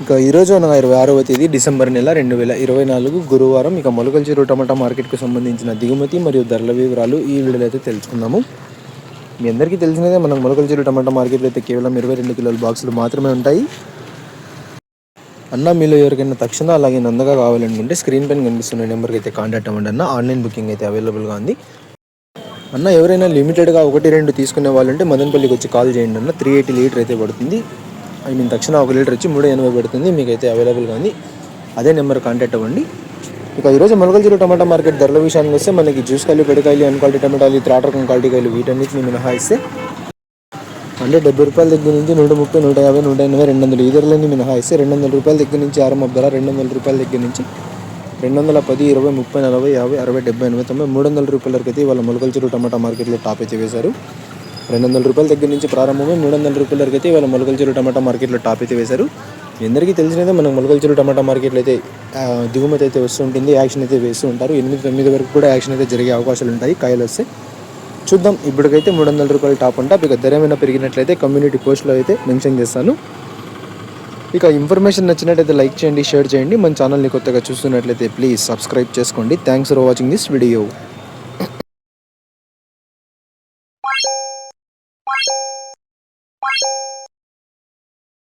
ఇక ఈరోజు అనగా 26వ తేదీ డిసెంబర్ నెల 2024 గురువారం. ఇక మొలకల చెరువు టమాటా మార్కెట్కు సంబంధించిన దిగుమతి మరియు ధరల వివరాలు ఈ వీడియోలో అయితే తెలుసుకుందాము. మీ అందరికీ తెలిసినదే, మనం మొలకల చెరువు టమాటా మార్కెట్లో అయితే కేవలం 22 కిలోల బాక్సులు మాత్రమే ఉంటాయి. అన్న మీలో ఎవరికైనా తక్షణ అలాగే నందగా కావాలనుకుంటే స్క్రీన్ పైన కనిపిస్తున్న నెంబర్కి అయితే కాంటాక్ట్ అవ్వండి అన్న. ఆన్లైన్ బుకింగ్ అయితే అవైలబుల్గా ఉంది అన్న. ఎవరైనా లిమిటెడ్గా 1-2 తీసుకునే వాళ్ళంటే మదనపల్లికి వచ్చి కాల్ చేయండి అన్న. 380 లీటర్ అయితే పడుతుంది. తక్షణ 1 లీటర్ వచ్చి 380 పడుతుంది. మీకైతే అవైలబుల్గా ఉంది. అదే నెంబర్ కాంటాక్ట్ అవ్వండి. ఇక ఈరోజు మొలకల చెరువు టమాటా మార్కెట్ ధరల విషయానికి వస్తే మనకి జ్యూస్ కాయలు, పెడకాయలు, అన్ క్వాలిటీ టమాటాలు, త్రాట రకం క్వాలిటీ కాయలు వీటన్నిటిని మినహాయిస్తే అంటే 70 రూపాయల దగ్గర నుంచి 130, 150, 180, 200 ఈ ధరలన్నీ మినహాయిస్తే 200 రూపాయల దగ్గర నుంచి ఆరంభ ధర, 200 రూపాయల దగ్గర నుంచి 210, 20, 30, 40, 50, 60, 70, 80, 90, 300 రూపాయల వరకు అయితే వాళ్ళ మొలకల చెరువు టమాటా మార్కెట్లో టాప్ అయితే వేశారు. 200 రూపాయల దగ్గర నుంచి ప్రారంభమై 300 రూపాయల వరకు అయితే వాళ్ళ మొలకల చెరువు టమాటా మార్కెట్లో టాప్ అయితే వేశారు. మీ అందరికీ తెలిసినదే, మనం మొలకల చెరువు టమాటా మార్కెట్లో అయితే దిగుమతి అయితే వస్తూ ఉంటుంది, యాక్షన్ అయితే వేస్తూ ఉంటారు. 8-9 వరకు కూడా యాక్షన్ అయితే జరిగే అవకాశాలు ఉంటాయి కాయలు వస్తే. చూద్దాం. ఇప్పటికైతే 300 రూపాయలు టాప్ అంట. ఇక ధర ఏమైనా పెరిగినట్లయితే కమ్యూనిటీ పోస్ట్లో అయితే మెన్షన్ చేస్తాను. ఇక ఇన్ఫర్మేషన్ నచ్చినట్లయితే లైక్ చేయండి, షేర్ చేయండి. మన ఛానల్ని కొత్తగా చూస్తున్నట్లయితే ప్లీజ్ సబ్స్క్రైబ్ చేసుకోండి. Thanks for watching this video.